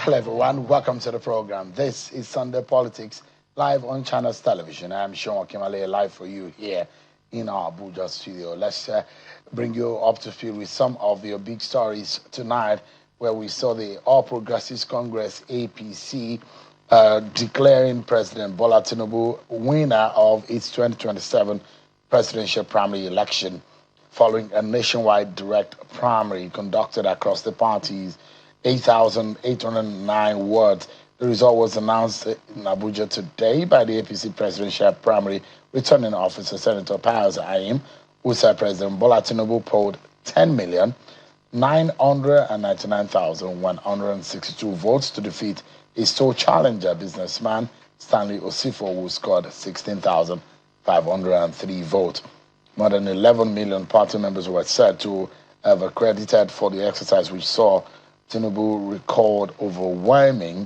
Hello everyone, welcome to the program. This is Sunday Politics, live on Channels Television. I'm Sean Kimale, live for you here in our Abuja studio. Let's bring you up to speed with some of your big stories tonight, where we saw the All Progressives Congress, APC, declaring President Bola Tinubu winner of its 2027 presidential primary election, following a nationwide direct primary conducted across the party's 8,809 wards. The result was announced in Abuja today by the APC presidential primary returning officer, Senator Pius Ayim, who said President Bola Tinubu polled 10,999,162 votes to defeat his sole challenger, businessman Stanley Osifo, who scored 16,503 votes. More than 11 million party members were said to have accredited for the exercise, which saw Tinubu record overwhelming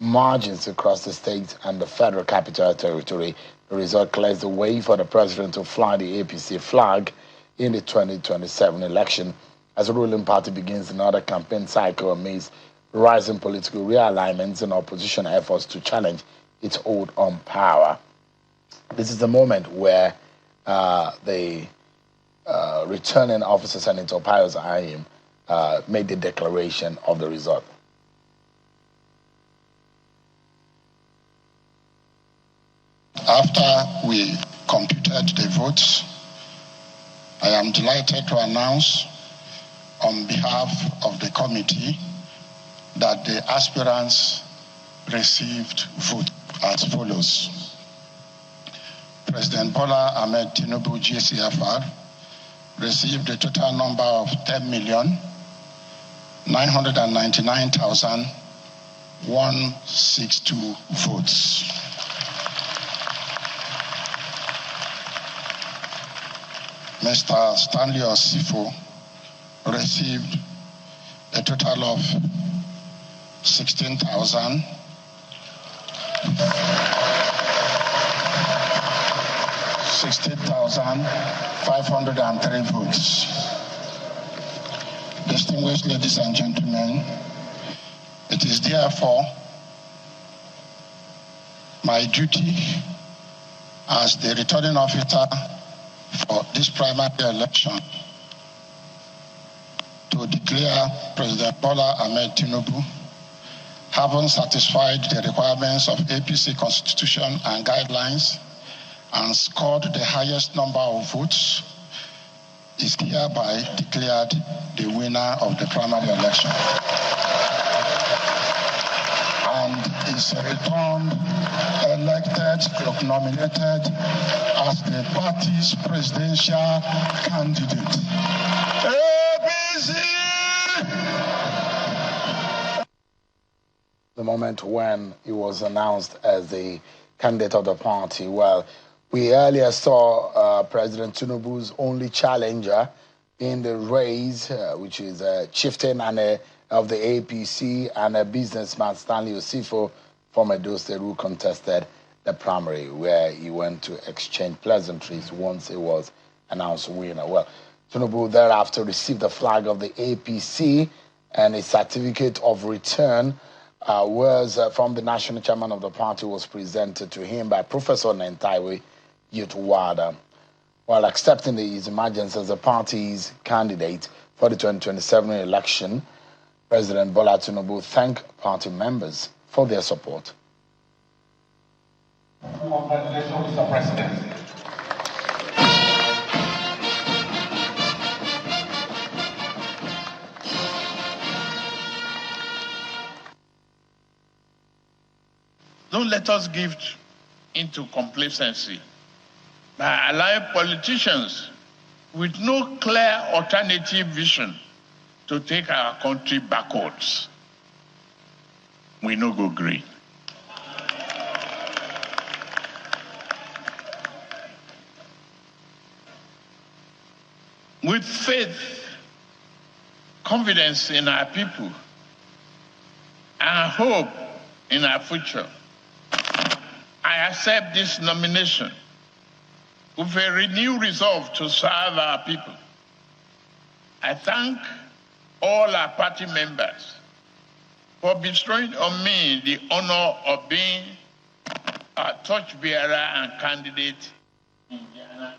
margins across the state and the Federal Capital Territory. The result clears the way for the president to fly the APC flag in the 2027 election as the ruling party begins another campaign cycle amidst rising political realignments and opposition efforts to challenge its hold on power. This is the moment where the returning officer, Senator Pius Ayim, made the declaration of the result. After we computed the votes, I am delighted to announce on behalf of the committee that the aspirants received vote as follows. President Bola Ahmed Tinubu GCFR received a total number of 10,999,162 votes. Mr. Stanley Osifo received a total of 16,503 votes. Distinguished ladies and gentlemen, it is therefore my duty as the returning officer for this primary election to declare President Bola Ahmed Tinubu, having satisfied the requirements of APC Constitution and guidelines and scored the highest number of votes, is hereby declared the winner of the primary election and is returned elected, nominated as the party's presidential candidate. APC! The moment when he was announced as the candidate of the party, well, we earlier saw President Tinubu's only challenger in the race, which is chieftain of the APC and a businessman, Stanley Osifo, from Edo State, who contested the primary, where he went to exchange pleasantries once he was announced winner. Well, Tinubu thereafter received the flag of the APC, and a certificate of return was from the national chairman of the party was presented to him by Professor Nentaiwe Yutwada. While accepting his emergence as the party's candidate for the 2027 election, President Bola Tinubu thanked party members for their support. Congratulations, Mr. President. Don't let us give into complacency by allowing politicians with no clear alternative vision to take our country backwards. We no go green. With faith, confidence in our people, and hope in our future, I accept this nomination with a renewed resolve to serve our people. I thank all our party members for bestowing on me the honor of being a torchbearer and candidate in Ghana.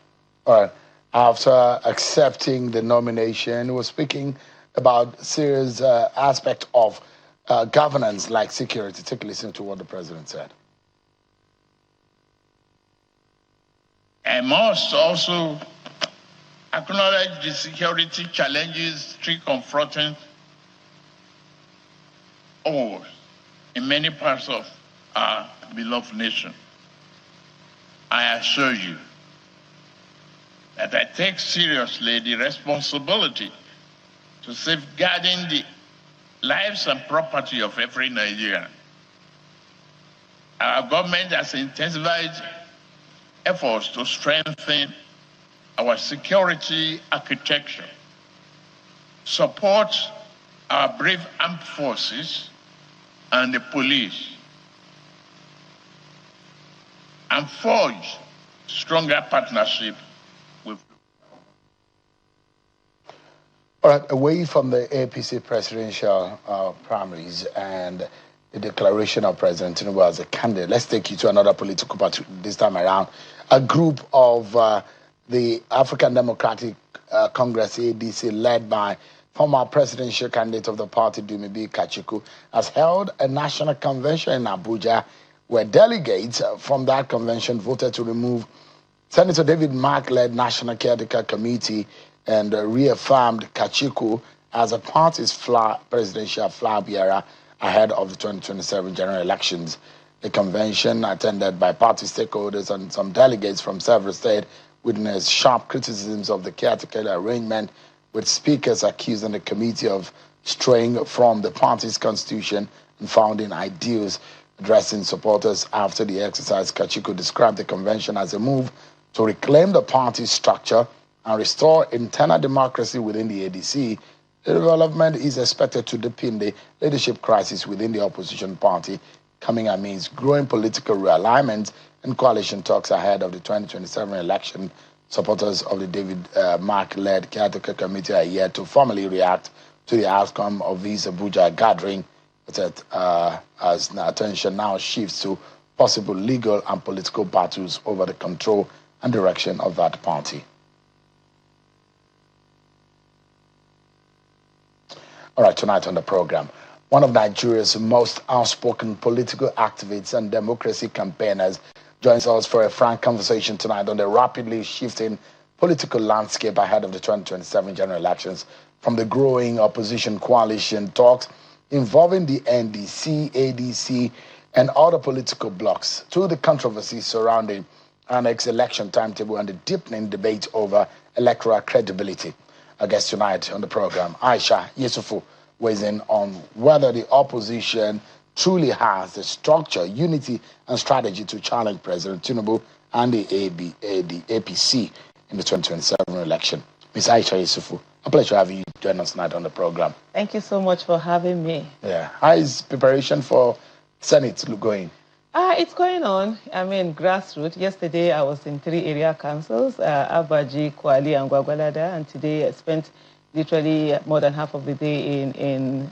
All right. After accepting the nomination, he was speaking about serious aspect of governance like security. Take a listen to what the president said. I must also acknowledge the security challenges still confronting all in many parts of our beloved nation. I assure you that I take seriously the responsibility to safeguarding the lives and property of every Nigerian. Our government has intensified efforts to strengthen our security architecture, support our brave armed forces and the police, and forge stronger partnership with. All right, away from the APC presidential primaries and the declaration of President Tinubu as a candidate, let's take you to another political party this time around. A group of the African Democratic Congress, ADC, led by former presidential candidate of the party, Dumebi Kachiku, has held a national convention in Abuja where delegates from that convention voted to remove Senator David Mark-led National Caretaker Committee and reaffirmed Kachiku as a party's presidential flag bearer ahead of the 2027 general elections. The convention, attended by party stakeholders and some delegates from several states, witnessed sharp criticisms of the caretaker arrangement, with speakers accusing the committee of straying from the party's constitution and founding ideals. Addressing supporters after the exercise, Kachiku described the convention as a move to reclaim the party's structure and restore internal democracy within the ADC. The development is expected to deepen the leadership crisis within the opposition party, coming amidst growing political realignment and coalition talks ahead of the 2027 election. Supporters of the David Mark-led caretaker committee are yet to formally react to the outcome of this Abuja gathering, as attention now shifts to possible legal and political battles over the control and direction of that party. All right, tonight on the program, one of Nigeria's most outspoken political activists and democracy campaigners joins us for a frank conversation tonight on the rapidly shifting political landscape ahead of the 2027 general elections, from the growing opposition coalition talks involving the NDC, ADC, and other political blocs, to the controversies surrounding INEC's election timetable and the deepening debate over electoral credibility. Our guest tonight on the program, Aisha Yesufu, weighs in on whether the opposition truly has the structure, unity, and strategy to challenge President Tinubu and the APC in the 2027 election. Ms. Aisha Yesufu, a pleasure having you join us tonight on the program. Thank you so much for having me. Yeah. How is preparation for Senate going? It's going on. I mean, grassroots. Yesterday, I was in 3 area councils, Abaji, Kwali, and Gwagwalada, and today I spent literally more than half of the day in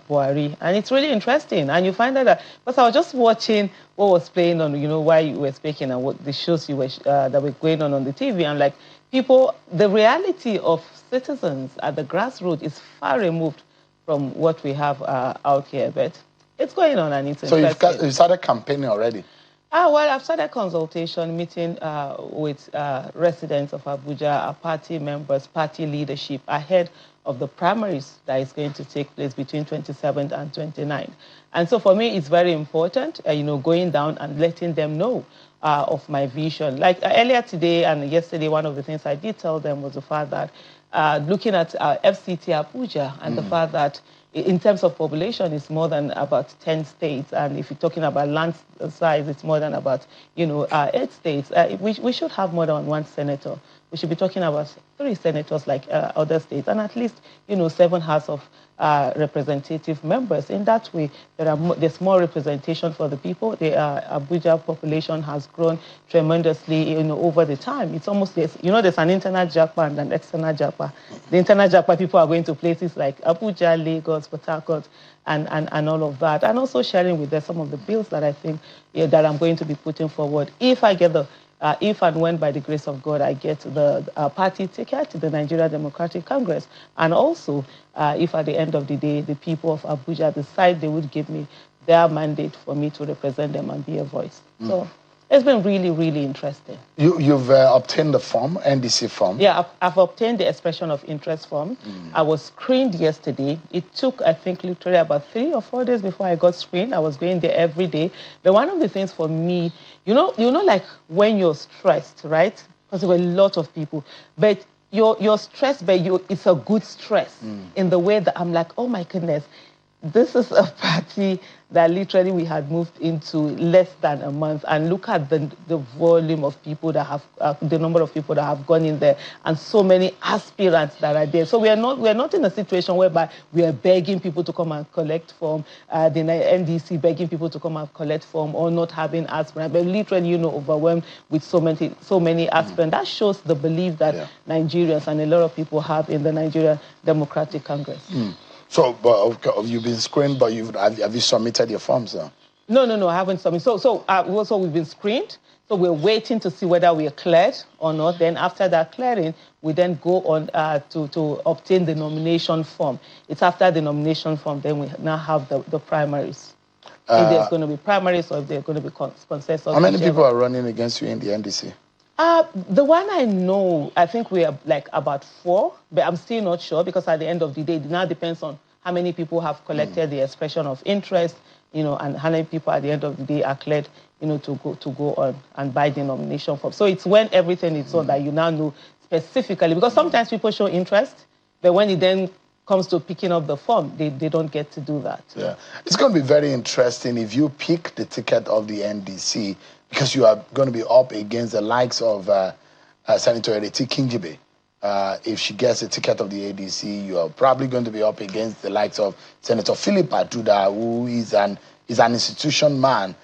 Buhari. And it's really interesting. And you find out that, because I was just watching what was playing on, while you were speaking and what the shows you were, that were going on the TV. And like, people, the reality of citizens at the grassroots is far removed from what we have out here. But it's going on and it's interesting. So you've started campaigning already? Well, I've started consultation, meeting with residents of Abuja, our party members, party leadership, ahead of the primaries that is going to take place between 27th and 29th. And so for me, it's very important, going down and letting them know of my vision. Like earlier today and yesterday, one of the things I did tell them was the fact that looking at FCT Abuja and the fact that in terms of population, it's more than about 10 states. And if you're talking about land size, it's more than about, 8 states. We should have more than one senator. we should be talking about 3 senators like other states, and at least, 7 House of representative members. In that way, there's more representation for the people. The Abuja population has grown tremendously, over the time. It's almost, there's an internal japa and an external japa. The internal japa people are going to places like Abuja, Lagos, Port Harcourt, and all of that. And also sharing with them some of the bills that I think that I'm going to be putting forward. If I get if and when, by the grace of God, I get the party ticket to the Nigeria Democratic Congress, and also if at the end of the day, the people of Abuja decide they would give me their mandate for me to represent them and be a voice. So it's been really, really interesting. You've obtained the form, NDC form? Yeah, I've obtained the expression of interest form. I was screened yesterday. It took, I think, literally about 3 or 4 days before I got screened. I was going there every day. But one of the things for me, like when you're stressed, right? Because there were a lot of people. But you're stressed, but it's a good stress in the way that I'm like, oh my goodness, this is a party that literally we had moved into less than a month, and look at the volume of people that have, the number of people that have gone in there, and so many aspirants that are there. So we're not in a situation whereby we are begging people to come and collect form, the NDC begging people to come and collect form, or not having aspirants, but literally, overwhelmed with so many aspirants. That shows the belief that Nigerians and a lot of people have in the Nigeria Democratic Congress. So, you've been screened, but have you submitted your forms, sir? No, I haven't submitted. So we've been screened. So we're waiting to see whether we are cleared or not. Then after that clearing, we then go on to obtain the nomination form. It's after the nomination form, then we now have the primaries. If there's going to be primaries or if there's going to be consensus. How many people are running against you in the NDC? The one I know, I think we are like about 4, but I'm still not sure, because at the end of the day, it now depends on how many people have collected the expression of interest, and how many people at the end of the day are cleared, to go on and buy the nomination form. So it's when everything is on that you now know specifically, because sometimes people show interest, but when it then comes to picking up the form, they don't get to do that. Yeah, it's going to be very interesting if you pick the ticket of the NDC, because you are going to be up against the likes of Senator Ereti Kingibe. If she gets a ticket of the ADC, you are probably going to be up against the likes of Senator Philip Atuda, who is an institution man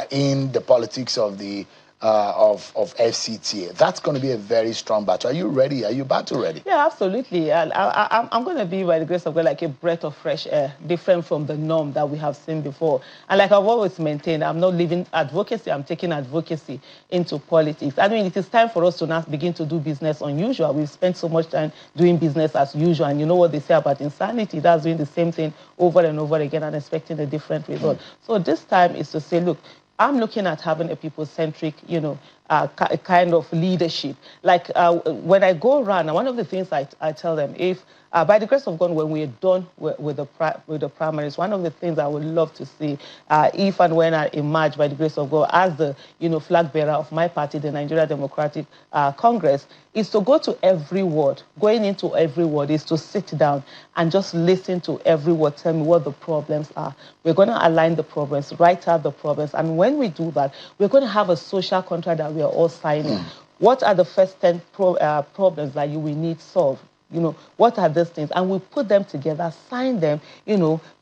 in the politics of the of FCTA. That's going to be a very strong battle. Are you ready? Are you battle ready? Yeah, absolutely. I'm going to be, by the grace of God, like a breath of fresh air, different from the norm that we have seen before. And like I've always maintained, I'm not leaving advocacy, I'm taking advocacy into politics. I mean, it is time for us to now begin to do business unusual. We've spent so much time doing business as usual, and you know what they say about insanity, that's doing the same thing over and over again and expecting a different result. So this time is to say, look, I'm looking at having a people-centric, kind of leadership. Like when I go around, one of the things I tell them, if by the grace of God, when we're done with the primaries, one of the things I would love to see, if and when I emerge by the grace of God as the flag bearer of my party, the Nigeria Democratic Congress, is to go to every ward. Going into every ward is to sit down and just listen to every word, tell me what the problems are. We're going to align the problems, write out the problems, and when we do that, we're going to have a social contract that we are all signing. What are the first 10 problems that you will need solved? What are these things? And we put them together, sign them,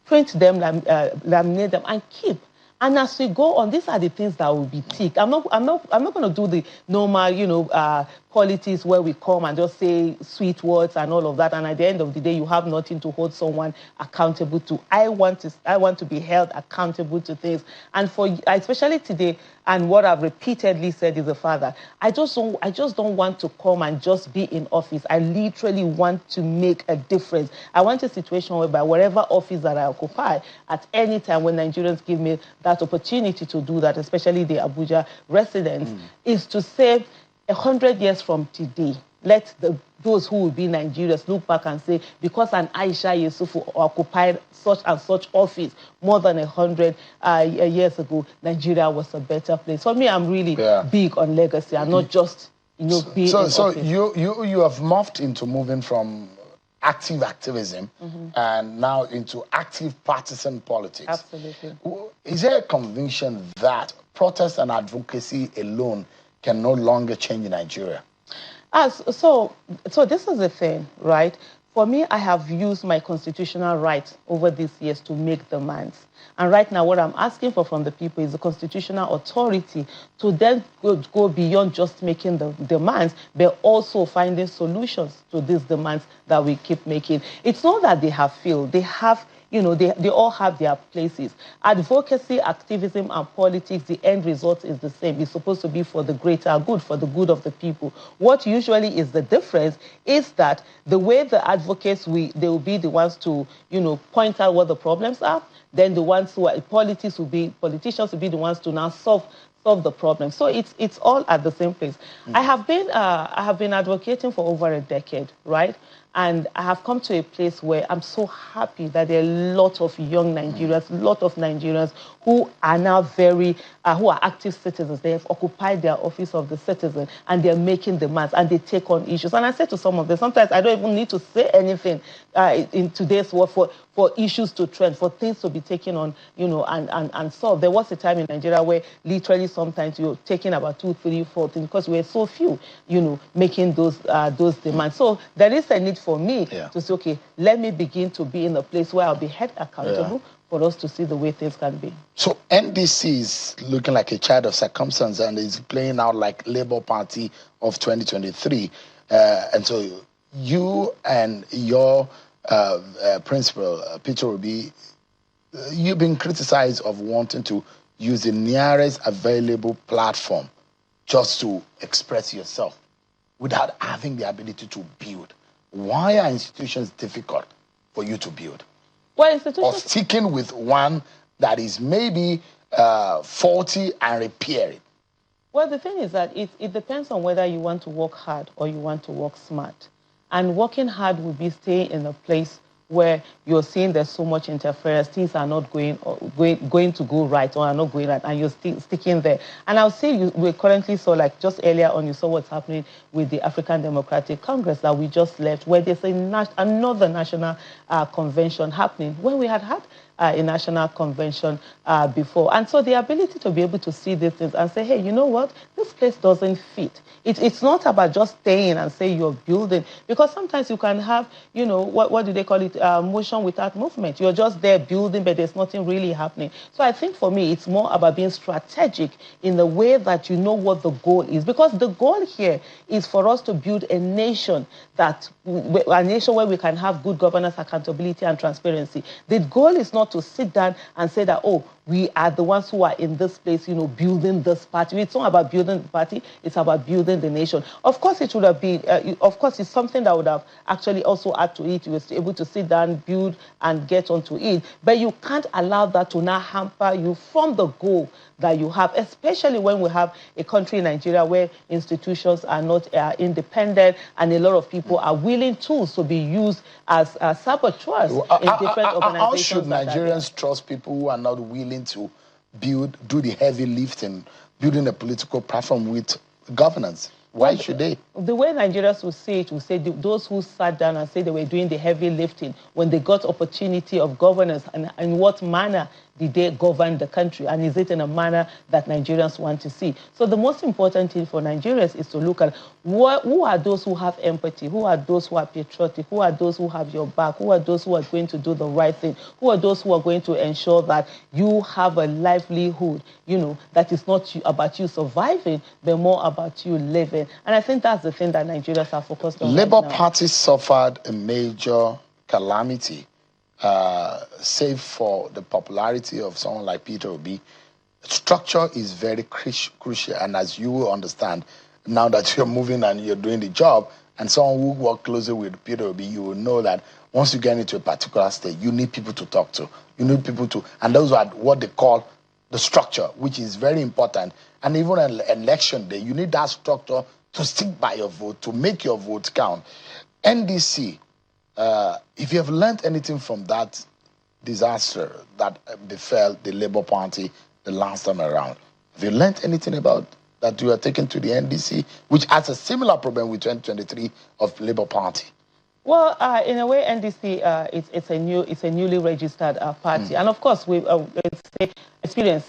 print them, laminate them, and keep. And as we go on, these are the things that will be ticked. I'm not going to do the normal, politics where we come and just say sweet words and all of that. And at the end of the day, you have nothing to hold someone accountable to. I want to be held accountable to things. And especially today, and what I've repeatedly said is the father, I just don't want to come and just be in office. I literally want to make a difference. I want a situation whereby whatever office that I occupy, at any time when Nigerians give me that opportunity to do that, especially the Abuja residents, is to say 100 years from today, let those who will be Nigerians look back and say, because an Aisha Yesufu occupied such and such office more than 100 years ago, Nigeria was a better place. For me, I'm really big on legacy. I'm not just, being in office. So you have morphed into moving from active activism and now into active partisan politics. Absolutely. Is there a conviction that protest and advocacy alone can no longer change Nigeria? So this is the thing, right? For me, I have used my constitutional rights over these years to make demands. And right now, what I'm asking for from the people is the constitutional authority to then go beyond just making the demands, but also finding solutions to these demands that we keep making. It's not that they have failed. They have, they all have their places. Advocacy, activism, and politics, the end result is the same. It's supposed to be for the greater good, for the good of the people. What usually is the difference is that the way the advocates, they will be the ones to, point out what the problems are. Then the ones who are politicians will be the ones to now solve the problem. So it's all at the same place. I have been advocating for over a decade, right? And I have come to a place where I'm so happy that there are a lot of young Nigerians, who are now who are active citizens. They have occupied their office of the citizen, and they're making demands, and they take on issues. And I say to some of them, sometimes I don't even need to say anything in today's world for issues to trend, for things to be taken on, and solved. There was a time in Nigeria where literally sometimes you're taking about 2, 3, 4 things because we're so few, making those demands. So there is a need for me to say, okay, let me begin to be in a place where I'll be held accountable for us to see the way things can be. So NDC is looking like a child of circumstance and is playing out like Labour Party of 2023. And so you and your principal, Peter Obi, you've been criticized of wanting to use the nearest available platform just to express yourself without having the ability to build. Why are institutions difficult for you to build? Well, institutions... Or sticking with one that is maybe faulty and repair it? Well, the thing is that it depends on whether you want to work hard or you want to work smart. And working hard will be staying in a place where you're seeing there's so much interference, things are not going to go right or are not going right, and you're still sticking there. And I'll say we currently saw, like just earlier on, you saw what's happening with the African Democratic Congress that we just left, where there's another national convention happening when we had a national convention before. And so the ability to be able to see these things and say, hey, you know what, this place doesn't fit. It's not about just staying and say you're building, because sometimes you can have, what do they call it, motion without movement. You're just there building, but there's nothing really happening. So I think for me, it's more about being strategic in the way that you know what the goal is, because the goal here is for us to build a nation where we can have good governance, accountability, and transparency. The goal is not to sit down and say that, oh, we are the ones who are in this place, building this party. It's not about building the party, it's about building the nation. Of course, it would have been, of course, it's something that would have actually also added to it. You were able to sit down, build, and get onto it. But you can't allow that to now hamper you from the goal that you have, especially when we have a country in Nigeria where institutions are not independent, and a lot of people are willing tools to be used as saboteurs in different organizations. How should Nigerians trust people who are not willing to do the heavy lifting, building a political platform with governance? Why should they? The way Nigerians will say it, will say those who sat down and said they were doing the heavy lifting when they got opportunity of governance, and in what manner did they govern the country, and is it in a manner that Nigerians want to see? So the most important thing for Nigerians is to look at who are those who have empathy, who are those who are patriotic, who are those who have your back, who are those who are going to do the right thing, who are those who are going to ensure that you have a livelihood, that is not about you surviving, but more about you living. And I think that's the thing that Nigerians are focused on. Labour Party suffered a major calamity, save for the popularity of someone like Peter Obi. Structure is very crucial, and as you will understand, now that you're moving and you're doing the job, and someone who works closely with Peter Obi, you will know that once you get into a particular state, you need people to talk to. You need people to, and those are what they call the structure, which is very important. And even an election day, you need that structure to stick by your vote, to make your vote count. NDC, if you have learned anything from that disaster that befell the Labour Party the last time around, have you learned anything about that you are taking to the NDC, which has a similar problem with 2023 of Labour Party? Well, in a way, NDC it's a newly registered party, and of course we experience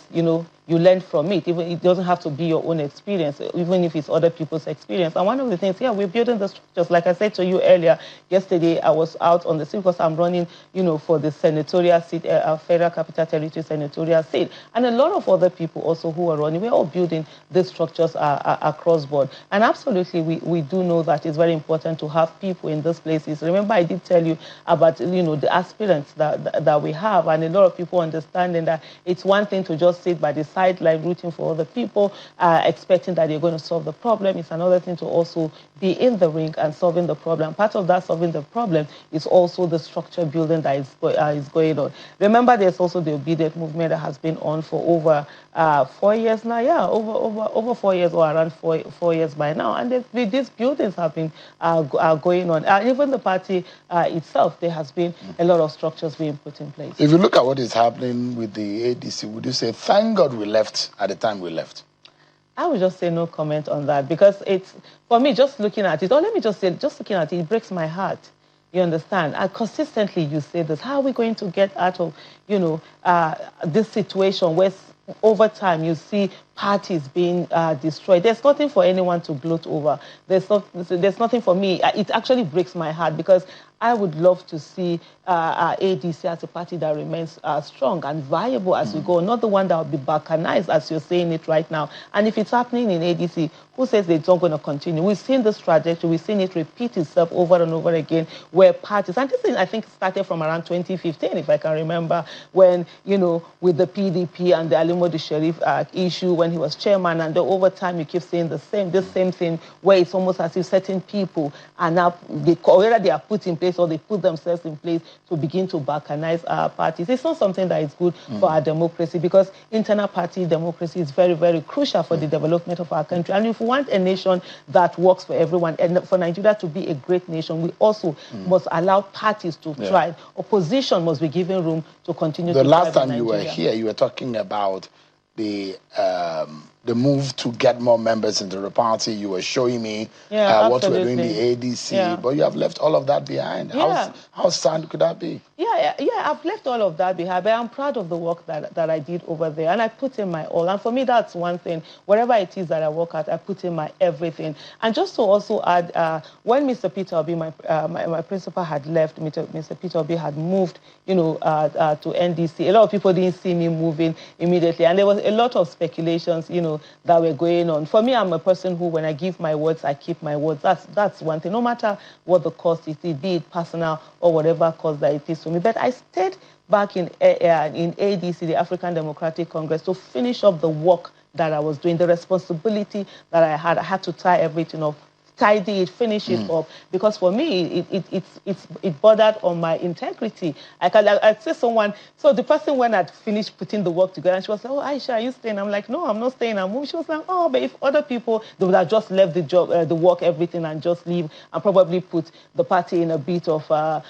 you learn from it. Even it doesn't have to be your own experience, even if it's other people's experience. And one of the things, yeah, we're building the structures. Like I said to you earlier, yesterday I was out on the street because I'm running, for the senatorial seat, Federal Capital Territory senatorial seat, and a lot of other people also who are running. We're all building these structures across board. And absolutely, we do know that it's very important to have people in these places. Remember, I did tell you about, the aspirants that we have, and a lot of people understanding that it's one thing to just sit by the sideline rooting for other people, expecting that you're going to solve the problem. It's another thing to also be in the ring and solving the problem. Part of that solving the problem is also the structure building that is going on. Remember, there's also the obedient movement that has been on for over 4 years now. Yeah, over 4 years, or around 4 years by now. And these buildings have been going on. Even the party itself, there has been a lot of structures being put in place. If you look at what is happening with the ADC, would you say, thank God we left at the time we left? I would just say no comment on that, because it's, for me, just looking at it, or let me just say, just looking at it, it breaks my heart. You understand? Consistently you say this. How are we going to get out of, this situation where over time you see parties being destroyed? There's nothing for anyone to gloat over. There's nothing for me. It actually breaks my heart, because I would love to see ADC as a party that remains strong and viable as we go, not the one that will be balkanized, as you're saying it right now. And if it's happening in ADC, who says it's not going to continue? We've seen this trajectory, we've seen it repeat itself over and over again, where parties, and this thing I think started from around 2015, if I can remember, when, with the PDP and the Alimodu Sheriff issue, when he was chairman, and over time you keep saying this same thing, where it's almost as if certain people are now, whether they are put in place or they put themselves in place to begin to balkanize our parties. It's not something that is good for our democracy, because internal party democracy is very, very crucial for the development of our country. And if we want a nation that works for everyone, and for Nigeria to be a great nation, we also must allow parties to thrive. Opposition must be given room to continue to thrive. The last time you were here, you were talking about the move to get more members into the party. You were showing me what we're doing in the ADC, but you have left all of that behind. How sad could that be? Yeah, I've left all of that behind, but I'm proud of the work that I did over there, and I put in my all. And for me, that's one thing. Whatever it is that I work at, I put in my everything. And just to also add, when Mr. Peter Obi, my principal, had left, Mr. Peter Obi had moved, to NDC. A lot of people didn't see me moving immediately, and there was a lot of speculations, that were going on. For me, I'm a person who, when I give my words, I keep my words. That's one thing. No matter what the cost is, be it personal or whatever cost that it is to me. But I stayed back in ADC, the African Democratic Congress, to finish up the work that I was doing, the responsibility that I had. I had to tie everything up, tidy it, finish it up, because for me, it bordered on my integrity. I'd say someone, so the person, when I'd finished putting the work together, and she was like, oh, Aisha, are you staying? I'm like, no, I'm not staying, I'm moving. She was like, oh, but if other people, they would have just left the job, the work, everything, and just leave, and probably put the party in a bit of a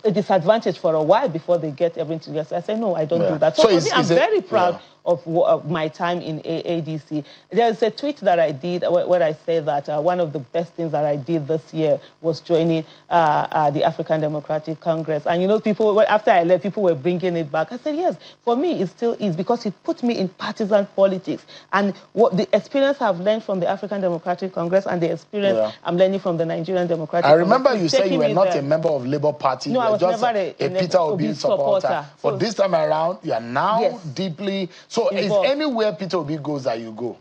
disadvantage for a while before they get everything together. So I said, no, I don't do that. So for me, I'm very proud of my time in ADC. There's a tweet that I did where I said that one of the best things that I did this year was joining the African Democratic Congress. And people, after I left, people were bringing it back. I said, yes, for me, it still is, because it put me in partisan politics. And what the experience I've learned from the African Democratic Congress and the experience I'm learning from the Nigerian Democratic Congress. I remember you said you were not a member of Labour Party. No, I was just never a Peter Obi supporter. But this time around, you are now deeply... So is anywhere Peter Obi goes that you go?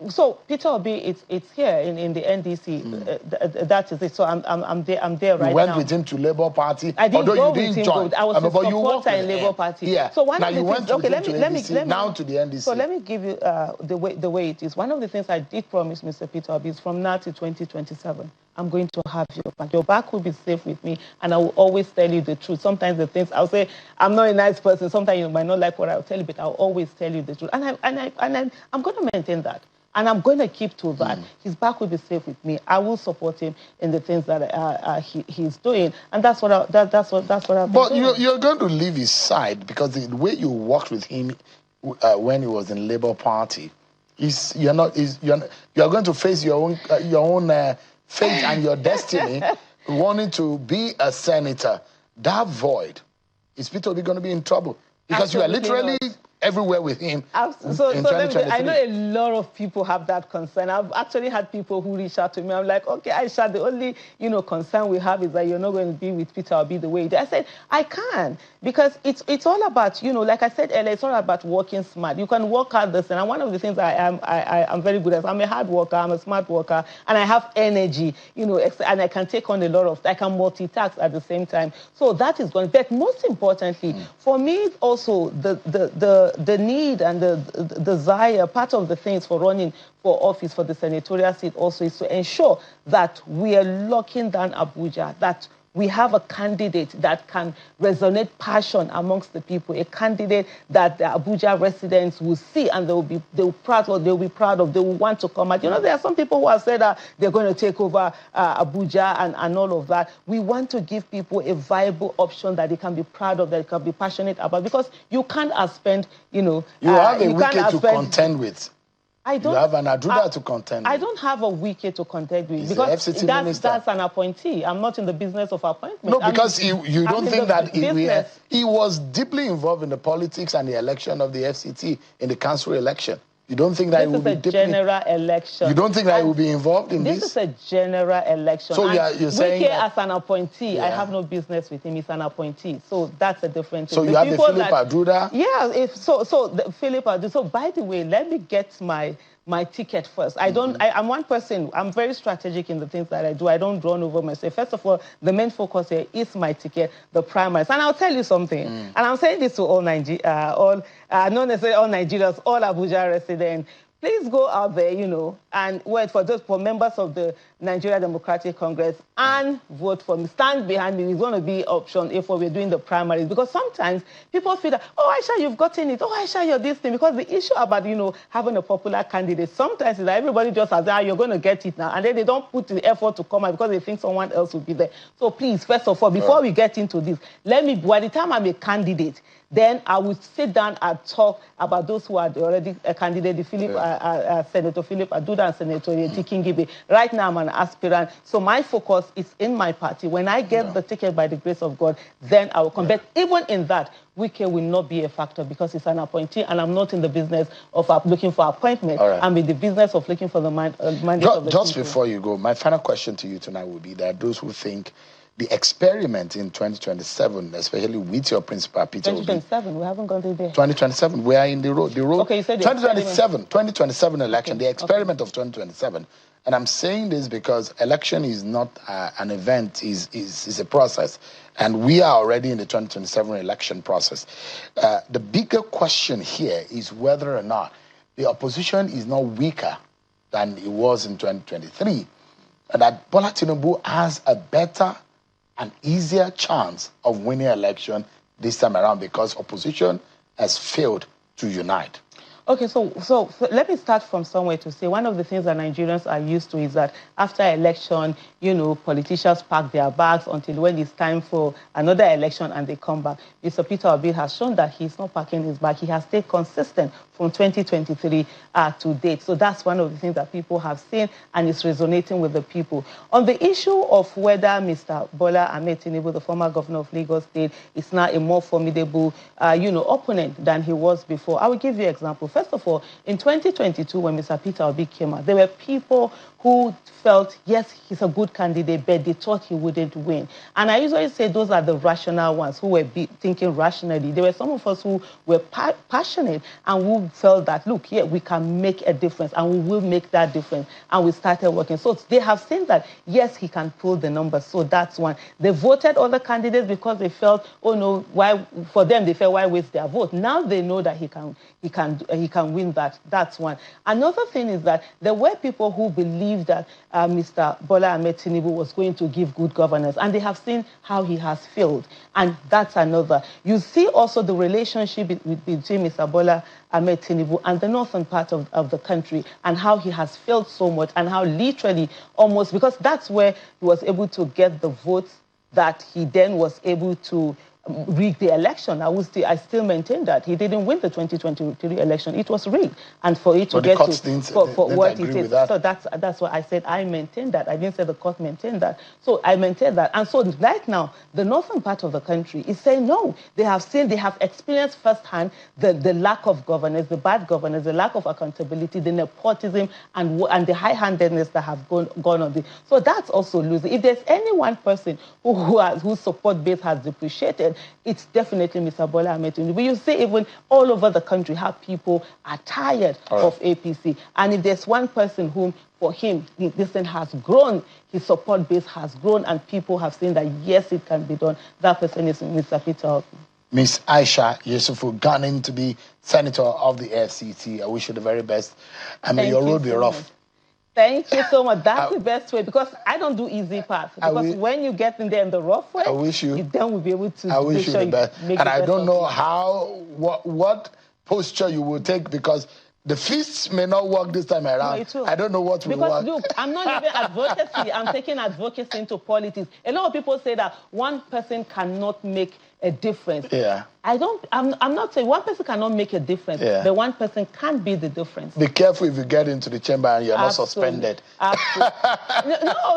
So Peter Obi, it's here in the NDC. That is it. So I'm there right now. You went with him to Labour Party. I didn't go with him. Join. I was a supporter in Labour Party. Yeah. So one now of the you things, went with him to NDC, now to the NDC. So let me give you the way it is. One of the things I did promise Mr. Peter Obi is, from now to 2027, I'm going to have your back. Your back will be safe with me, and I will always tell you the truth. Sometimes the things I'll say, I'm not a nice person. Sometimes you might not like what I'll tell you, but I'll always tell you the truth. And I'm going to maintain that. And I'm going to keep to that. His back will be safe with me. I will support him in the things that he's doing, and that's what I've been doing. But you're going to leave his side, because the way you worked with him when he was in Labour Party, you're going to face your own fate and your destiny, wanting to be a senator. That void, is Peter Obi going to be in trouble? Because you are literally everywhere with him. So I know a lot of people have that concern. I've actually had people who reach out to me. I'm like, okay, Aisha, the only concern we have is that you're not going to be with Peter Obi the way you did. I said, I can, because it's all about, like I said earlier, it's all about working smart. You can work hard this, and one of the things I'm very good at. I'm a hard worker, I'm a smart worker, and I have energy, and I can take on a lot of, I can multitask at the same time. So that is going. But most importantly, for me, also the need and the desire, part of the things for running for office for the senatorial seat also is to ensure that we are locking down Abuja, that we have a candidate that can resonate passion amongst the people, a candidate that the Abuja residents will see and they'll be proud of, they will want to come out. There are some people who have said that they're going to take over Abuja and all of that. We want to give people a viable option that they can be proud of, that they can be passionate about, because you can't spend, You have a wicket to contend with. You have an Aduda to contend with. I don't have a wicket to contend with, because that's an appointee. I'm not in the business of appointment. No, because you don't think that he was deeply involved in the politics and the election of the FCT in the council election. You don't think that he will be deeply... This is a general election. You don't think that he will be involved in this? This is a general election. So you're saying Wike as an appointee, I have no business with him. He's an appointee. So that's a different thing. So you have the Philip Aduda? Yeah, Philip Aduda. So by the way, let me get my ticket first. I'm one person, I'm very strategic in the things that I do. I don't run over myself. First of all, the main focus here is my ticket, the primaries. And I'll tell you something, and I'm saying this to all not necessarily all Nigerians, all Abuja residents. Please go out there, and wait for members of the Nigeria Democratic Congress and vote for me. Stand behind me. It's going to be option A for we're doing the primaries. Because sometimes people feel that, oh, Aisha, you've gotten it. Oh, Aisha, you're this thing. Because the issue about, having a popular candidate, sometimes is that everybody just says, you're going to get it now. And then they don't put the effort to come out because they think someone else will be there. So please, first of all, before we get into this, by the time I'm a candidate, then I will sit down and talk about those who are already a candidate, Senator Philip Aduda and Senator Tikingibe. Right now, I'm an aspirant, so my focus is in my party. When I get the ticket by the grace of God, then I will come. But even in that, Wike will not be a factor because he's an appointee, and I'm not in the business of looking for appointment. I'm in the business of looking for the mandate of the Just people. Before you go, my final question to you tonight would be that those who think the experiment in 2027, especially with your principal, Peter Obi. 2027, we haven't gone to there. 2027, we are in the road. Okay, you said 2027 election, the experiment of 2027. And I'm saying this because election is not an event, is a process. And we are already in the 2027 election process. The bigger question here is whether or not the opposition is not weaker than it was in 2023. And that Bola Tinubu has a better an easier chance of winning election this time around because opposition has failed to unite. Okay, so let me start from somewhere to say one of the things that Nigerians are used to is that after election, politicians pack their bags until when it's time for another election and they come back. Mr. Peter Obi has shown that he's not packing his bag. He has stayed consistent from 2023 to date. So that's one of the things that people have seen and it's resonating with the people. On the issue of whether Mr. Bola Ahmed Tinubu, the former governor of Lagos State, is now a more formidable, opponent than he was before, I will give you an example. First of all, in 2022, when Mr. Peter Obi came out, there were people who felt, yes, he's a good candidate, but they thought he wouldn't win. And I usually say those are the rational ones who were thinking rationally. There were some of us who were passionate and who felt that, look, yeah, we can make a difference and we will make that difference. And we started working. So they have seen that, yes, he can pull the numbers. So that's one. They voted other candidates because they felt, oh no, why? For them, they felt, why waste their vote? Now they know that he can win that. That's one. Another thing is that there were people who believed that Mr. Bola Ahmed Tinubu was going to give good governance, and they have seen how he has failed, and that's another. You see also the relationship between Mr. Bola Ahmed Tinubu and the northern part of the country, and how he has failed so much, and how literally almost, because that's where he was able to get the votes that he then was able to rigged the election. I still maintain that he didn't win the 2023 election. It was rigged, and for it to get to for what it is. So that's why I said I maintain that. I didn't say the court maintained that. So I maintain that. And so right now, the northern part of the country is saying no. They have experienced firsthand the lack of governance, the bad governance, the lack of accountability, the nepotism, and the high-handedness that have gone on. So that's also losing. If there's any one person whose support base has depreciated, it's definitely Mr. Bola Ahmed Tinubu. You see even all over the country how people are tired of APC. And if there's one person whom, for him, this thing has grown, his support base has grown, and people have seen that, yes, it can be done, that person is Mr. Peter. Miss Aisha Yesufu, gunning to be Senator of the FCT. I wish you the very best. And may your road be rough. Thank you so much. That's the best way, because I don't do easy parts. Because when you get in there in the rough way, you then will be able to make sure you the best. And I don't know what posture you will take, because the fists may not work this time around. No, I don't know what will work. Because look, I'm not even advocacy. I'm taking advocacy into politics. A lot of people say that one person cannot make a difference. Yeah. I'm not saying one person cannot make a difference, but one person can be the difference. Be careful if you get into the chamber and you're not suspended. Absolutely.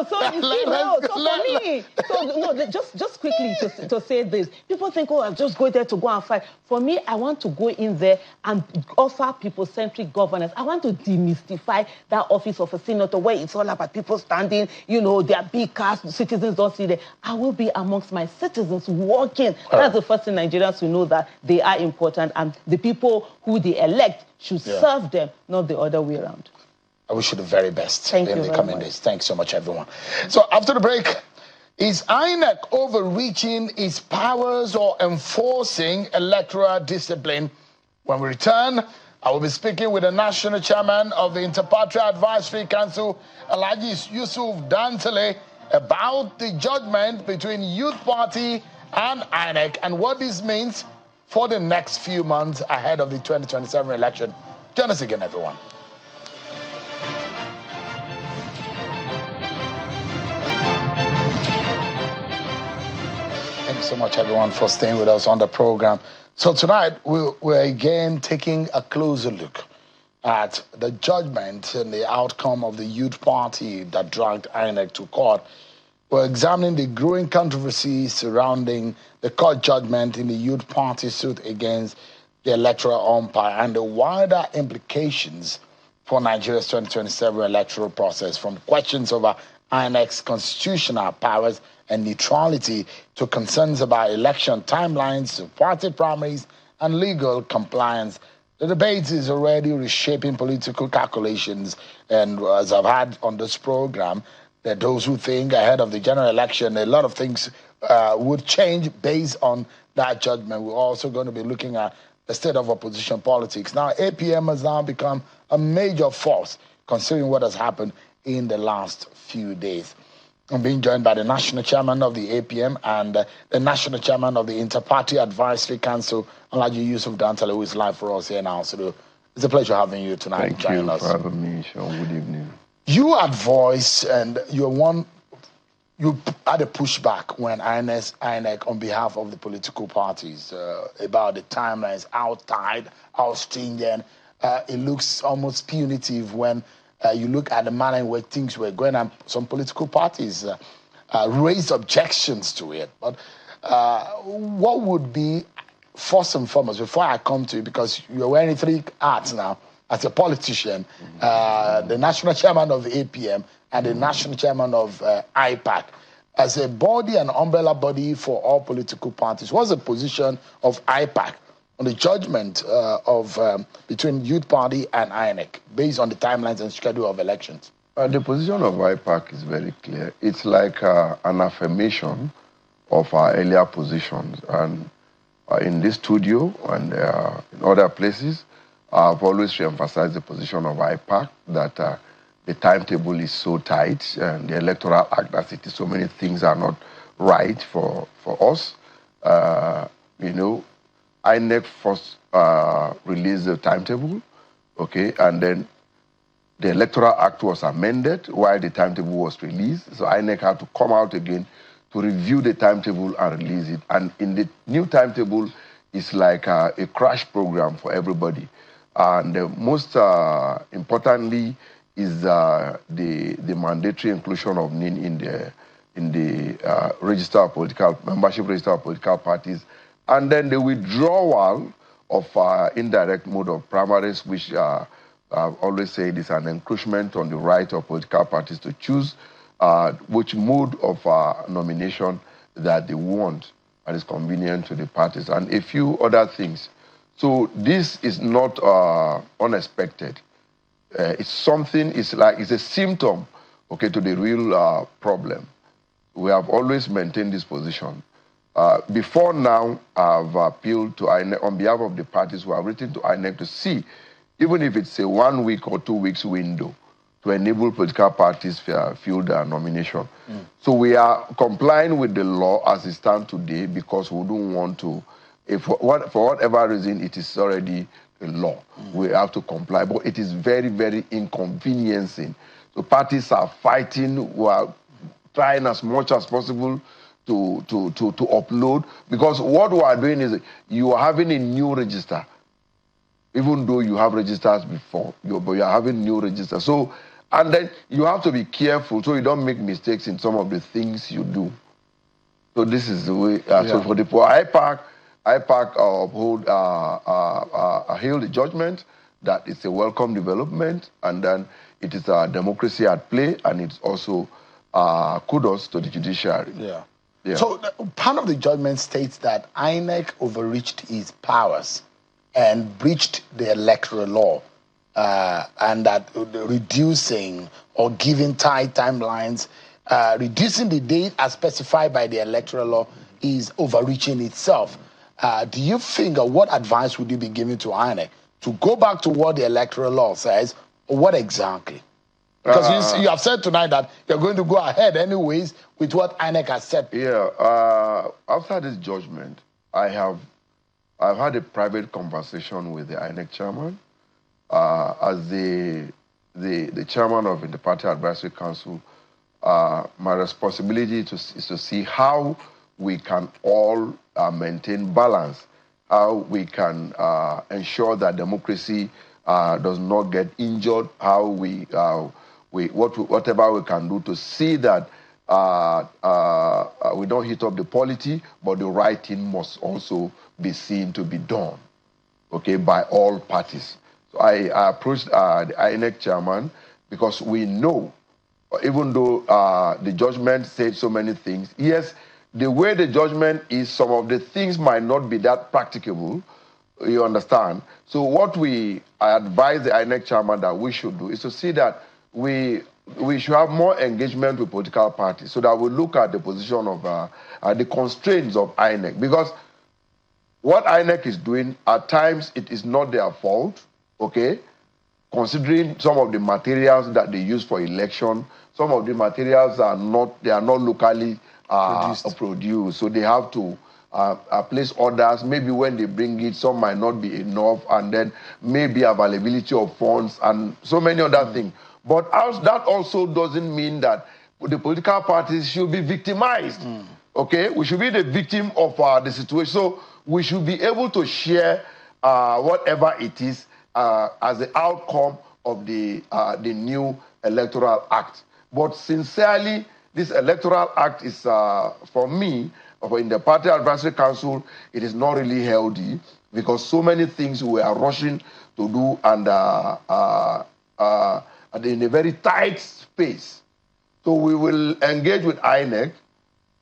So you see, for me, just quickly to say this, people think, oh, I'm just going there to go and fight. For me, I want to go in there and offer people-centric governance. I want to demystify that office of a senator where it's all about people standing, their big cars, citizens don't see them. I will be amongst my citizens working. That's the first thing Nigerians will know, that they are important, and the people who they elect should serve them, not the other way around. I wish you the very best in the coming days. Thanks so much, everyone. So after the break, is INEC overreaching its powers or enforcing electoral discipline? When we return, I will be speaking with the national chairman of the Interparty Advisory Council, Aisha Yesufu, about the judgment between Youth Party and INEC and what this means for the next few months ahead of the 2027 election. Join us again, everyone. Thanks so much, everyone, for staying with us on the program. So tonight, we're again taking a closer look at the judgment and the outcome of the Youth Party that dragged INEC to court. We're examining the growing controversy surrounding the court judgment in the Youth Party suit against the electoral umpire and the wider implications for Nigeria's 2027 electoral process, from questions over INEC's constitutional powers and neutrality to concerns about election timelines, party primaries, and legal compliance. The debate is already reshaping political calculations, and as I've had on this program, that those who think ahead of the general election, a lot of things would change based on that judgment. We're also going to be looking at the state of opposition politics. Now, APM has now become a major force, considering what has happened in the last few days. I'm being joined by the national chairman of the APM and the national chairman of the Interparty Advisory Council, Aisha Yesufu, who is live for us here now. So it's a pleasure having you tonight. Thank you for having me, Sean. Good evening. You had voice, and you had a pushback when INEC, on behalf of the political parties, about the timelines, how tight, how stringent. It looks almost punitive when you look at the manner in which things were going, and some political parties raised objections to it. But what would be, first and foremost, before I come to you, because you're wearing 3 hats now, as a politician, the national chairman of the APM and the national chairman of IPAC, as a body and umbrella body for all political parties, what's the position of IPAC on the judgment between Youth Party and INEC, based on the timelines and schedule of elections? The position of IPAC is very clear. It's like an affirmation of our earlier positions. And in this studio and in other places, I've always re-emphasized the position of IPAC that the timetable is so tight and the Electoral Act as it is, so many things are not right for us. INEC first released the timetable, okay, and then the Electoral Act was amended while the timetable was released. So INEC had to come out again to to review the timetable and release it. And in the new timetable, it's like a crash program for everybody. And most importantly is the mandatory inclusion of NIN in the register of membership register of political parties, and then the withdrawal of indirect mode of primaries, which I've always said is an encroachment on the right of political parties to choose which mode of nomination that they want and is convenient to the parties, and a few other things. So this is not unexpected. It's something, it's a symptom, okay, to the real problem. We have always maintained this position. Before now, I've appealed to INEC on behalf of the parties who have written to INEC to see, even if it's a 1 week or 2 weeks window, to enable political parties fill their nomination. So we are complying with the law as it stands today because we don't want to, for whatever reason, it is already a law. We have to comply, but it is very, very inconveniencing. So parties are fighting, we are trying as much as possible to upload, because what we are doing is you are having a new register, even though you have registers before, but you are having new registers. So, and then you have to be careful so you don't make mistakes in some of the things you do. So this is the way. So for IPAC hailed the judgment that it's a welcome development, and then it is a democracy at play, and it's also kudos to the judiciary. Yeah. So part of the judgment states that INEC overreached its powers and breached the electoral law, and that reducing or giving tight timelines, reducing the date as specified by the electoral law is overreaching itself. Do you think, or what advice would you be giving to INEC to go back to what the electoral law says, or what exactly? Because you have said tonight that you're going to go ahead anyways with what INEC has said. Yeah, after this judgment, I've had a private conversation with the INEC chairman. As the chairman of the Party Advisory Council, my responsibility is to see how we can all maintain balance, how we can ensure that democracy does not get injured, how whatever we can do to see that we don't hit up the polity, but the right thing must also be seen to be done, okay, by all parties. So I approached the INEC chairman because we know, even though the judgment said so many things, yes, the way the judgment is, some of the things might not be that practicable, you understand? So what I advise the INEC chairman that we should do is to see that we should have more engagement with political parties, so that we look at the position of the constraints of INEC. Because what INEC is doing, at times, it is not their fault, okay? Considering some of the materials that they use for election, some of the materials are not locally produced. So they have to place orders. Maybe when they bring it, some might not be enough, and then maybe availability of funds and so many other things. But that also doesn't mean that the political parties should be victimized, okay? We should be the victim of the situation. So we should be able to share whatever it is as the outcome of the new Electoral Act. But sincerely, this Electoral Act is, for me, in the Party Advisory Council, it is not really healthy, because so many things we are rushing to do, and in a very tight space. So we will engage with INEC,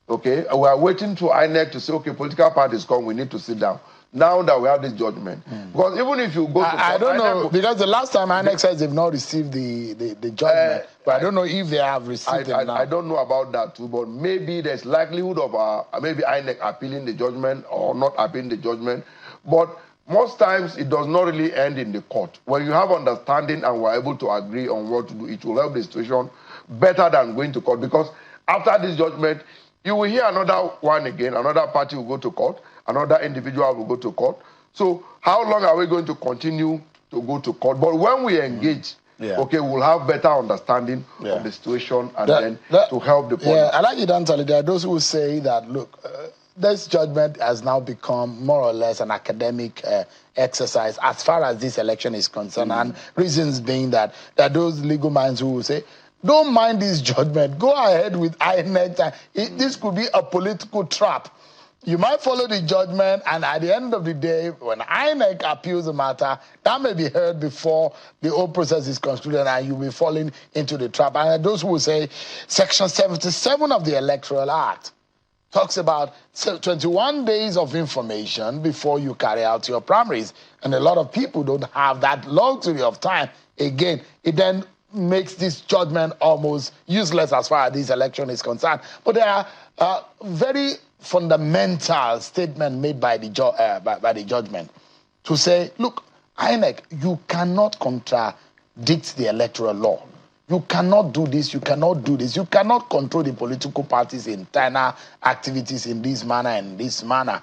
okay? We are waiting for INEC to say, okay, political parties come, we need to sit down. Now that we have this judgment. Because even if you go to... I don't know, because the last time INEC says they've not received the judgment, but I don't know if they have received it now. I don't know about that too, but maybe there's likelihood of maybe INEC appealing the judgment or not appealing the judgment. But most times it does not really end in the court. When you have understanding and we're able to agree on what to do, it will help the situation better than going to court. Because after this judgment, you will hear another one again, another party will go to court, another individual will go to court. So how long are we going to continue to go to court? But when we engage okay, we'll have better understanding of the situation and to help the policy. Yeah, I like you, Dantali. There are those who say that, look, this judgment has now become more or less an academic exercise as far as this election is concerned, and reasons being that there are those legal minds who will say, don't mind this judgment, go ahead with INEC. This could be a political trap. You might follow the judgment, and at the end of the day, when INEC appeals the matter, that may be heard before the whole process is concluded, and you'll be falling into the trap. And those who will say Section 77 of the Electoral Act talks about 21 days of information before you carry out your primaries. And a lot of people don't have that luxury of time. Again, it then makes this judgment almost useless as far as this election is concerned. But there are very fundamental statement made by the judgment to say, look, INEC, you cannot contradict the electoral law. You cannot do this, you cannot do this. You cannot control the political parties' internal activities in this manner and this manner.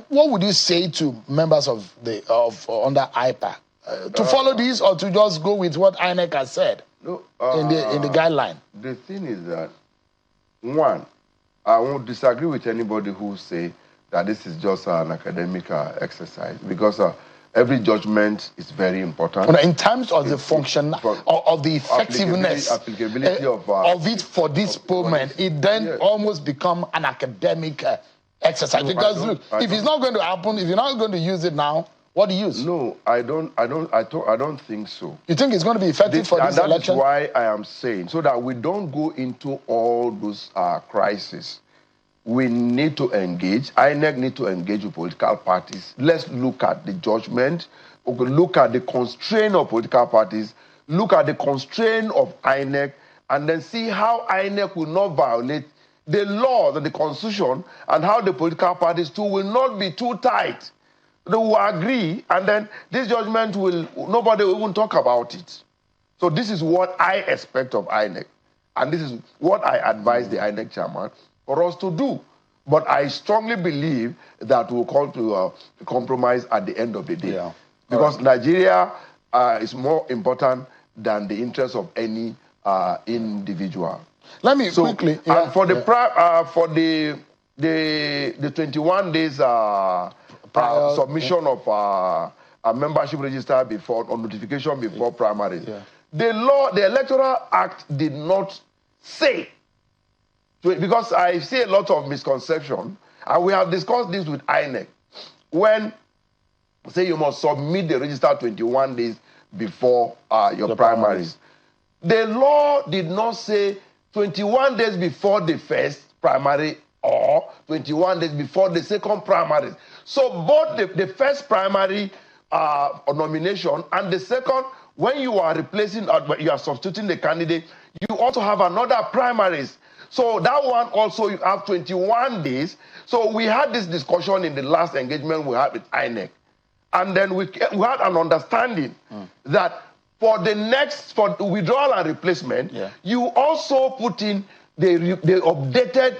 What would you say to members of under IPAC? To follow this or to just go with what INEC has said in the guideline? The thing is that, one, I won't disagree with anybody who say that this is just an academic exercise, because every judgment is very important. But in terms of the function, of the effectiveness applicability of it for this moment, it then almost become an academic exercise. No, because look, if it's not going to happen, if you're not going to use it now, what do you use? No, I don't think so. You think it's going to be effective for this election? That's why I am saying, so that we don't go into all those crises. We need to engage. INEC need to engage with political parties. Let's look at the judgment. Look at the constraint of political parties. Look at the constraint of INEC, and then see how INEC will not violate the laws and the constitution, and how the political parties too will not be too tight. They will agree, and then this judgment nobody will even talk about it. So this is what I expect of INEC, and this is what I advise the INEC chairman for us to do. But I strongly believe that we'll come to a compromise at the end of the day. Because Nigeria is more important than the interest of any individual. Let me quickly... And for the 21 days submission of a membership register before, or notification before primaries, the Electoral Act did not say, because I see a lot of misconception, and we have discussed this with INEC, when say you must submit the register 21 days before your primaries. The law did not say 21 days before the first primary or 21 days before the second primary. So both the first primary nomination and the second, when you are replacing, you are substituting the candidate, you also have another primaries. So that one also you have 21 days. So we had this discussion in the last engagement we had with INEC. And then we had an understanding that for withdrawal and replacement, you also put in the updated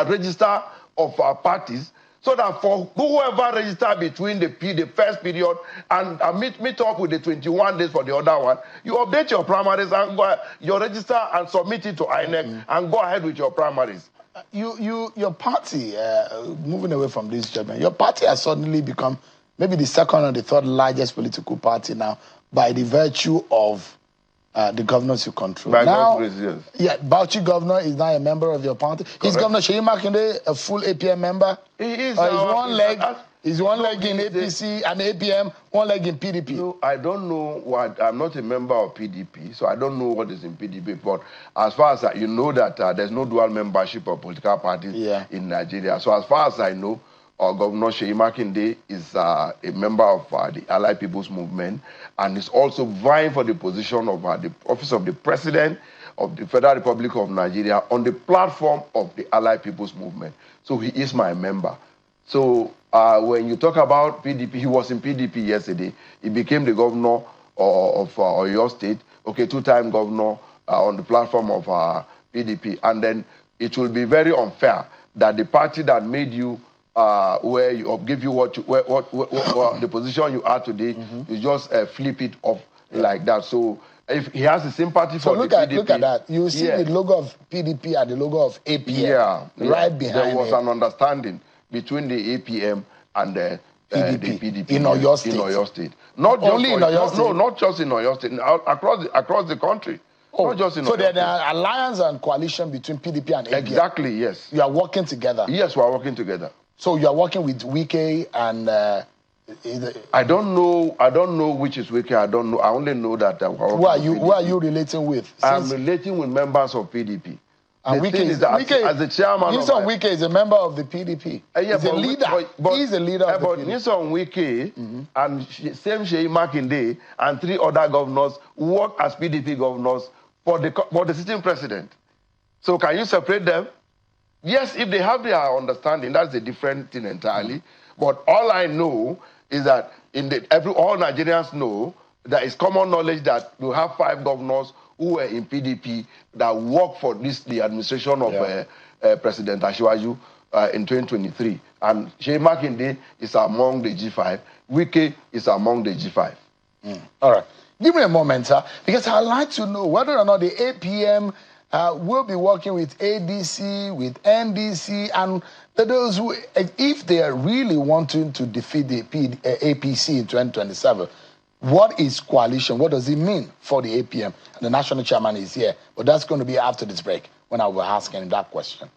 register of parties, so that for whoever registered between the first period and meet up with the 21 days for the other one, you update your primaries and your register and submit it to INEC and go ahead with your primaries. Your party, moving away from this judgment, your party has suddenly become maybe the second or the third largest political party now by the virtue of the governors you control. Bauchi governor is now a member of your party. Correct. Is Governor Seyi Makinde a full APM member? He is. Is one leg in APC and APM, one leg in PDP? No, I don't know what. I'm not a member of PDP, so I don't know what is in PDP. But as far as you know that there's no dual membership of political parties in Nigeria. So as far as I know, Governor Seyi Makinde is a member of the Allied People's Movement, and is also vying for the position of the office of the President of the Federal Republic of Nigeria on the platform of the Allied People's Movement. So he is my member. So when you talk about PDP, he was in PDP yesterday. He became the governor of Oyo State, two-time governor on the platform of PDP. And then it will be very unfair that the party that made you give you the position you are today, you just flip it off like that. So if he has a sympathy for the PDP... Look at that. You see the logo of PDP and the logo of APM right behind There was an understanding between the APM and the PDP in Oyo State. In Oyo State. Not just only in Oyo State? No, not just in Oyo State. Across the country. Not just in Oyo State. So there are alliance and coalition between PDP and APM? Exactly, yes. You are working together? Yes, we are working together. So you are working with Wike and... I don't know which is Wike. I don't know. I only know that who are you relating with? I'm relating with members of PDP. And Wike is as the chairman. Nyesom Wike is a member of the PDP. He's a leader. He's a leader of the PDP. But Nyesom Wike and same Seyi Makinde and 3 other governors work as PDP governors for the sitting president. So can you separate them? Yes, if they have their understanding, that's a different thing entirely. But all I know is that all Nigerians know that it's common knowledge that you have 5 governors who were in PDP that work for the administration of President Asiwaju in 2023. And Seyi Makinde is among the G5. Wike is among the G5. All right. Give me a moment, sir, because I'd like to know whether or not the APM will be working with ADC, with NDC, and those who, if they are really wanting to defeat the APC in 2027, what is coalition? What does it mean for the APM? And the national chairman is here, but that's going to be after this break when I will ask him that question.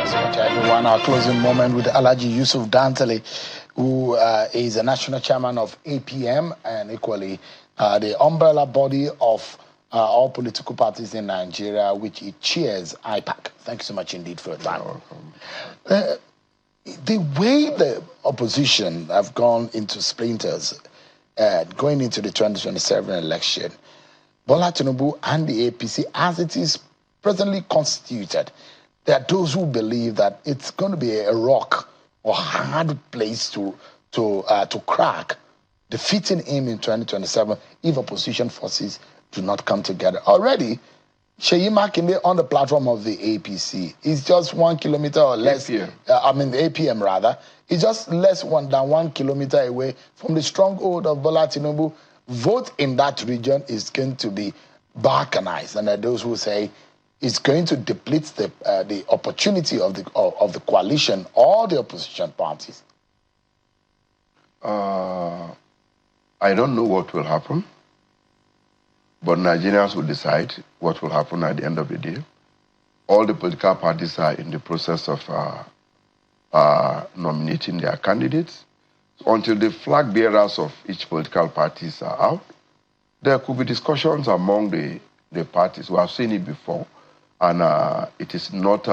So, everyone, our closing moment with Aisha Yesufu, who is the national chairman of APM and equally the umbrella body of all political parties in Nigeria, which it chairs, IPAC. Thank you so much indeed for your time. The way the opposition have gone into splinters, going into the 2027 election, Bola Tinubu and the APC, as it is presently constituted, there are those who believe that it's going to be a rock or hard place to crack, defeating him in 2027 if opposition forces do not come together. Already, Seyi Makinde on the platform of the APC is just 1 kilometer or less. APM. The APM rather. It's just less than 1 kilometer away from the stronghold of Bola Tinubu. Vote in that region is going to be balkanized, and there are those who say it's going to deplete the opportunity of the coalition or the opposition parties. I don't know what will happen, but Nigerians will decide what will happen at the end of the day. All the political parties are in the process of nominating their candidates. Until the flag bearers of each political parties are out, there could be discussions among the parties. We have seen it before, and it is not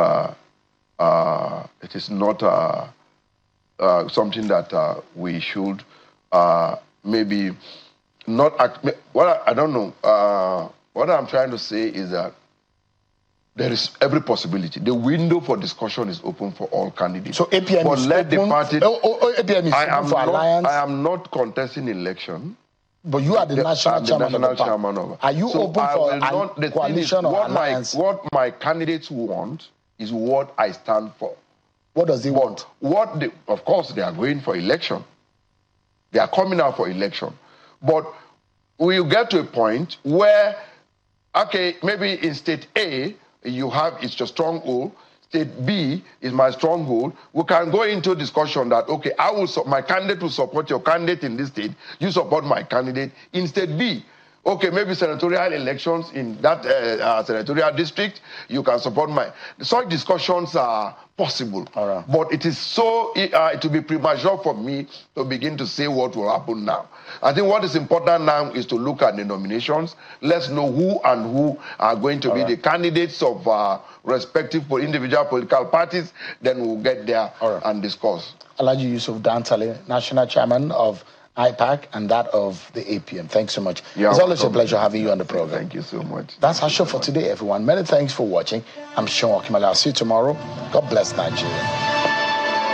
something that we should maybe not act. What I don't know. What I'm trying to say is that there is every possibility. The window for discussion is open for all candidates. So APM but is let open. The party. APM is open for alliance. I am not contesting election. But you are the national chairman of the party. Are you open for a coalition or alliance? What my candidates want is what I stand for. What does he want? Of course, they are going for election. They are coming out for election. But we'll get to a point where, okay, maybe in state A, it's your stronghold. State B is my stronghold. We can go into discussion that, okay, my candidate will support your candidate in this state. You support my candidate in state B. Okay, maybe senatorial elections in that senatorial district, you can support such discussions are possible. Right. But it is it will be premature for me to begin to say what will happen now. I think what is important now is to look at the nominations. Let's know who are going to be the candidates of respective individual political parties. Then we'll get there and discuss. Aisha Yesufu, national chairman of IPAC and that of the APM. Thanks so much. It's always a pleasure having you on the program. Thank you so much. That's our show for today, everyone. Many thanks for watching. I'm Sean Okimala. I'll see you tomorrow. God bless Nigeria.